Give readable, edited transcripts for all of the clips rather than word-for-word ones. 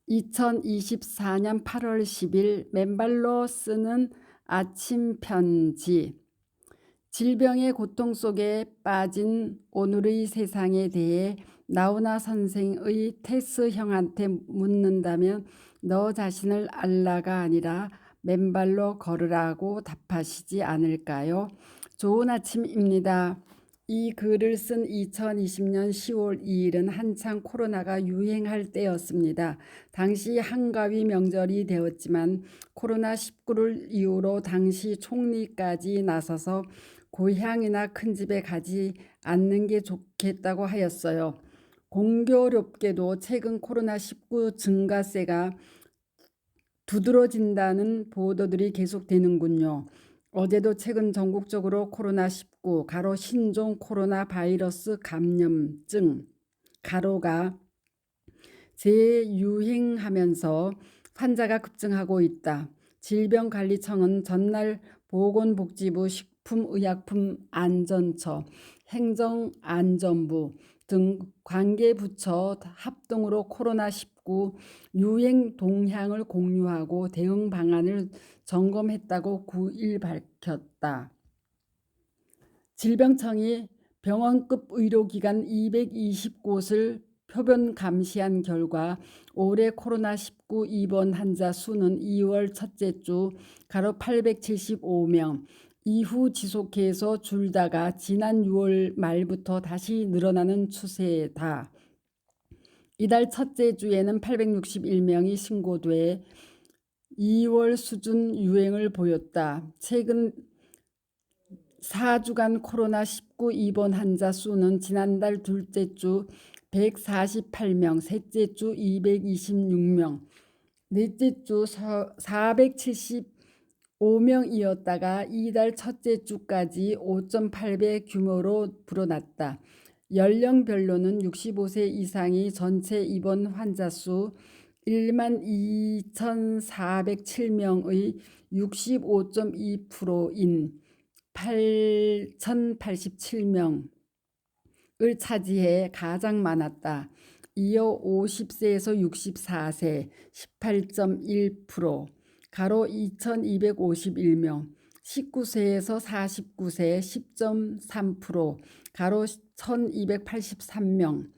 2024년 8월 10일 맨발로 쓰는 아침 편지. 질병의 고통 속에 빠진 오늘의 세상에 대해 나훈아 선생의 테스 형한테 묻는다면 너 자신을 알라가 아니라 맨발로 걸으라고 답하시지 않을까요? 좋은 아침입니다. 이 글을 쓴 2020년 10월 2일은 한창 코로나가 유행할 때였습니다. 당시 한가위 명절이 되었지만 코로나19를 이유로 당시 총리까지 나서서 고향이나 큰 집에 가지 않는 게 좋겠다고 하였어요. 공교롭게도 최근 코로나19 증가세가 두드러진다는 보도들이 계속되는군요. 어제도 최근 전국적으로 코로나19 신종 코로나 바이러스 감염증 가로가 재유행하면서 환자가 급증하고 있다. 질병관리청은 전날 보건복지부 식품의약품안전처, 행정안전부 등 관계부처 합동으로 코로나19 유행 동향을 공유하고 대응 방안을 점검했다고 9일 밝혔다. 질병청이 병원급 의료기관 220곳을 표본 감시한 결과 올해 코로나19 입원 환자 수는 2월 첫째 주 875명, 이후 지속해서 줄다가 지난 6월 말부터 다시 늘어나는 추세다. 이달 첫째 주에는 861명이 신고돼 2월 수준 유행을 보였다. 최근 4주간 코로나19 입원 환자 수는 지난달 둘째 주 148명, 셋째 주 226명, 넷째 주 475명이었다가 이달 첫째 주까지 5.8배 규모로 불어났다. 연령별로는 65세 이상이 전체 입원 환자 수 12,407명의 65.2%인 8,087명을 차지해 가장 많았다. 이어 50세에서 64세 18.1%, 2,251명, 19세에서 49세 10.3%, 1,283명,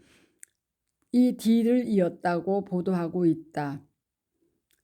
이 뒤를 이었다고 보도하고 있다.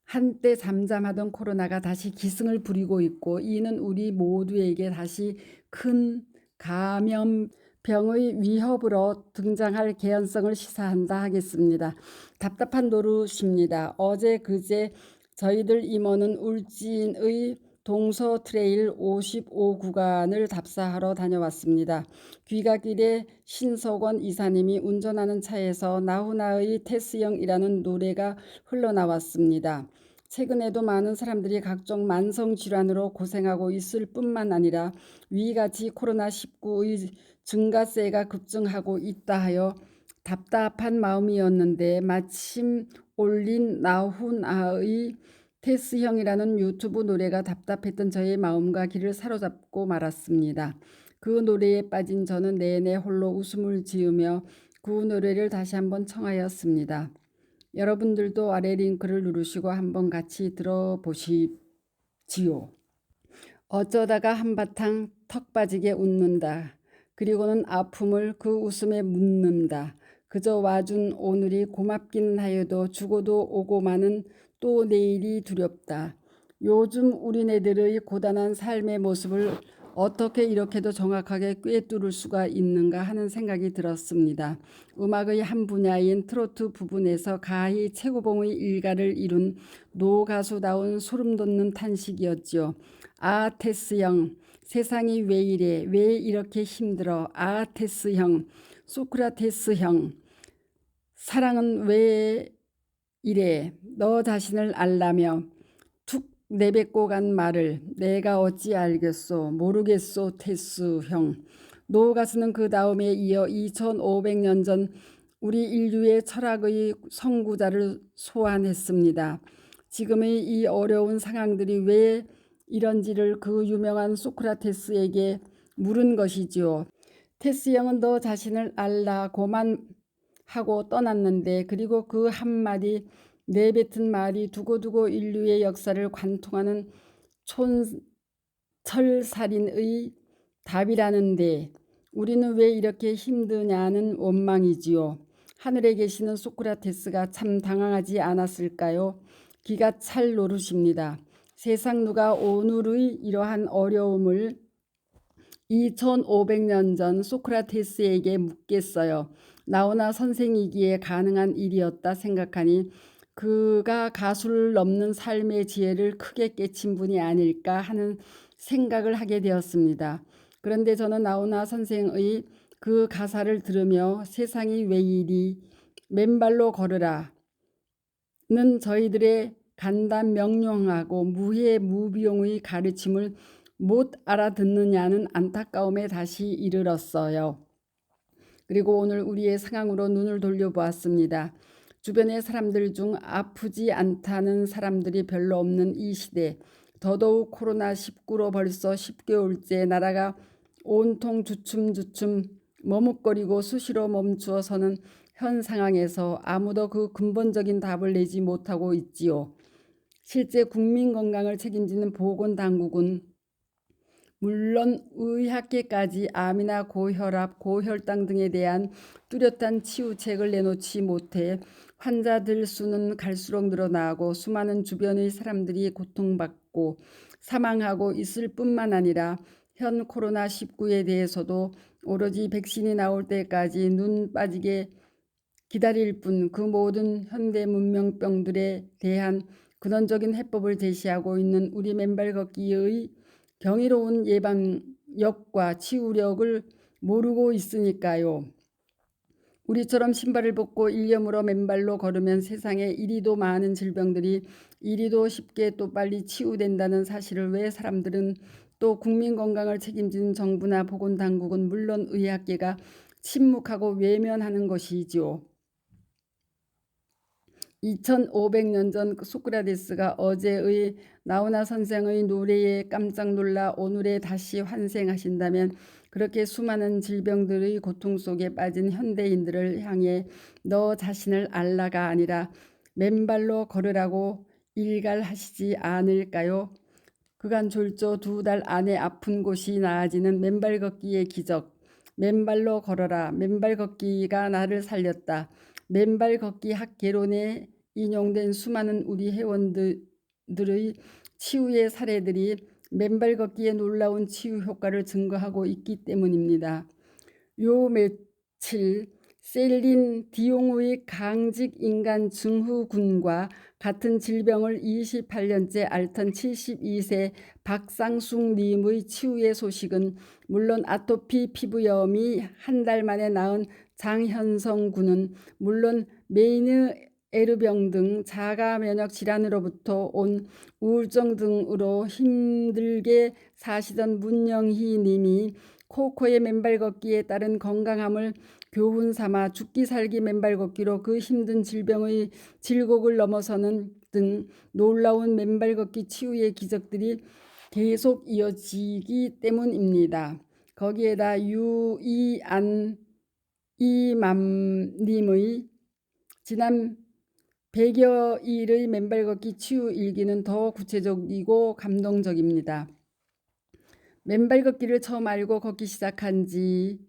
한때 잠잠하던 코로나가 다시 기승을 부리고 있고 이는 우리 모두에게 다시 큰 감염병의 위협으로 등장할 개연성을 시사한다 하겠습니다. 답답한 노릇입니다. 어제 그제 저희들 임원은 울진의 동서 트레일 55구간을 답사하러 다녀왔습니다. 귀가길에 신석원 이사님이 운전하는 차에서 나훈아의 테스형이라는 노래가 흘러나왔습니다. 최근에도 많은 사람들이 각종 만성질환으로 고생하고 있을 뿐만 아니라 위같이 코로나19의 증가세가 급증하고 있다 하여 답답한 마음이었는데 마침 올린 나훈아의 테스형이라는 유튜브 노래가 답답했던 저의 마음과 귀를 사로잡고 말았습니다. 그 노래에 빠진 저는 내내 홀로 웃음을 지으며 그 노래를 다시 한번 청하였습니다. 여러분들도 아래 링크를 누르시고 한번 같이 들어보시지요. 어쩌다가 한바탕 턱 빠지게 웃는다. 그리고는 아픔을 그 웃음에 묻는다. 그저 와준 오늘이 고맙기는 하여도 죽어도 오고 마는 또 내일이 두렵다. 요즘 우리네들의 고단한 삶의 모습을 어떻게 이렇게도 정확하게 꿰뚫을 수가 있는가 하는 생각이 들었습니다. 음악의 한 분야인 트로트 부분에서 가히 최고봉의 일가를 이룬 노가수다운 소름돋는 탄식이었지요. 아, 테스 형, 세상이 왜 이래? 왜 이렇게 힘들어? 아, 테스 형, 소크라테스 형, 사랑은 왜 이래? 너 자신을 알라며 툭 내뱉고 간 말을 내가 어찌 알겠소? 모르겠소, 테스 형. 노가수는 그 다음에 이어 2500년 전 우리 인류의 철학의 선구자를 소환했습니다. 지금의 이 어려운 상황들이 왜 이런지를 그 유명한 소크라테스에게 물은 것이지요. 테스 형은 너 자신을 알라고만 하고 떠났는데 그리고 그 한마디 내뱉은 말이 두고두고 인류의 역사를 관통하는 촌철살인의 답이라는데 우리는 왜 이렇게 힘드냐는 원망이지요. 하늘에 계시는 소크라테스가 참 당황하지 않았을까요? 기가 찰 노릇입니다. 세상 누가 오늘의 이러한 어려움을 2500년 전 소크라테스에게 묻겠어요. 나오나 선생이기에 가능한 일이었다 생각하니 그가 가수를 넘는 삶의 지혜를 크게 깨친 분이 아닐까 하는 생각을 하게 되었습니다. 그런데 저는 나오나 선생의 그 가사를 들으며 세상이 왜 이리 맨발로 걸으라 는 저희들의 간단 명료하고 무해무비용의 가르침을 못 알아듣느냐는 안타까움에 다시 이르렀어요. 그리고 오늘 우리의 상황으로 눈을 돌려보았습니다. 주변의 사람들 중 아프지 않다는 사람들이 별로 없는 이 시대, 더더욱 코로나19로 벌써 10개월째 나라가 온통 주춤주춤 머뭇거리고 수시로 멈추어서는 현 상황에서 아무도 그 근본적인 답을 내지 못하고 있지요. 실제 국민 건강을 책임지는 보건당국은 물론 의학계까지 암이나 고혈압, 고혈당 등에 대한 뚜렷한 치유책을 내놓지 못해 환자들 수는 갈수록 늘어나고 수많은 주변의 사람들이 고통받고 사망하고 있을 뿐만 아니라 현 코로나19에 대해서도 오로지 백신이 나올 때까지 눈 빠지게 기다릴 뿐 그 모든 현대 문명병들에 대한 근원적인 해법을 제시하고 있는 우리 맨발 걷기의 경이로운 예방력과 치유력을 모르고 있으니까요. 우리처럼 신발을 벗고 일념으로 맨발로 걸으면 세상에 이리도 많은 질병들이 이리도 쉽게 또 빨리 치유된다는 사실을 왜 사람들은 또 국민 건강을 책임지는 정부나 보건당국은 물론 의학계가 침묵하고 외면하는 것이지요. 2500년 전 소크라테스가 어제의 나오나 선생의 노래에 깜짝 놀라 오늘에 다시 환생하신다면 그렇게 수많은 질병들의 고통 속에 빠진 현대인들을 향해 너 자신을 알라가 아니라 맨발로 걸으라고 일갈하시지 않을까요? 그간 졸조 2달 안에 아픈 곳이 나아지는 맨발 걷기의 기적. 맨발로 걸어라. 맨발 걷기가 나를 살렸다. 맨발 걷기 학개론에 인용된 수많은 우리 회원들의 치유의 사례들이 맨발 걷기의 놀라운 치유 효과를 증거하고 있기 때문입니다. 요 며칠 셀린 디옹의 강직 인간 증후군과 같은 질병을 28년째 앓던 72세 박상숙 님의 치유의 소식은 물론 아토피 피부염이 한 달 만에 나은 장현성 군은 물론 메이느에르병 등 자가 면역 질환으로부터 온 우울증 등으로 힘들게 사시던 문영희 님이 코코의 맨발 걷기에 따른 건강함을 교훈 삼아 죽기 살기 맨발 걷기로 그 힘든 질병의 질곡을 넘어서는 등 놀라운 맨발 걷기 치유의 기적들이 계속 이어지기 때문입니다. 거기에다 유이안이맘님의 지난 100여일의 맨발 걷기 치유 일기는 더 구체적이고 감동적입니다. 맨발 걷기를 처음 알고 걷기 시작한 지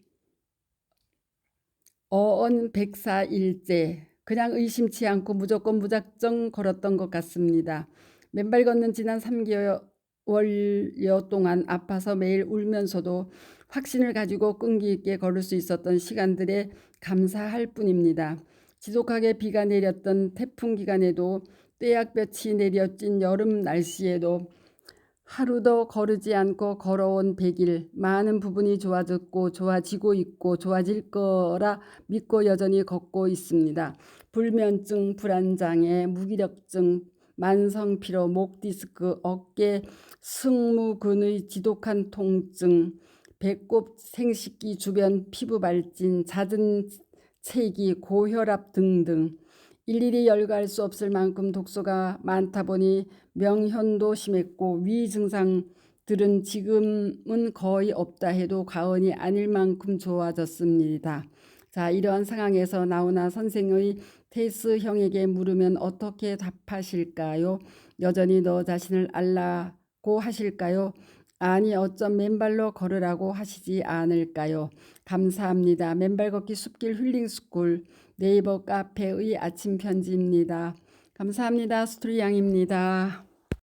어언 104일째 그냥 의심치 않고 무조건 무작정 걸었던 것 같습니다. 맨발 걷는 지난 3개월여 동안 아파서 매일 울면서도 확신을 가지고 끈기 있게 걸을 수 있었던 시간들에 감사할 뿐입니다. 지독하게 비가 내렸던 태풍 기간에도 떼약볕이 내려찐 여름 날씨에도 하루도 거르지 않고 걸어온 100일, 많은 부분이 좋아졌고 좋아지고 있고 좋아질 거라 믿고 여전히 걷고 있습니다. 불면증, 불안장애, 무기력증, 만성피로, 목디스크, 어깨, 승모근의 지독한 통증, 배꼽, 생식기 주변 피부 발진, 잦은 체기, 고혈압 등등 일일이 열거할 수 없을 만큼 독소가 많다 보니 명현도 심했고 위 증상들은 지금은 거의 없다 해도 과언이 아닐 만큼 좋아졌습니다. 자, 이러한 상황에서 나오나 선생의 테이스 형에게 물으면 어떻게 답하실까요? 여전히 너 자신을 알라고 하실까요? 아니 어쩜 맨발로 걸으라고 하시지 않을까요? 감사합니다. 맨발 걷기 숲길 힐링스쿨 네이버 카페의 아침 편지입니다. 감사합니다. 스토리 양입니다.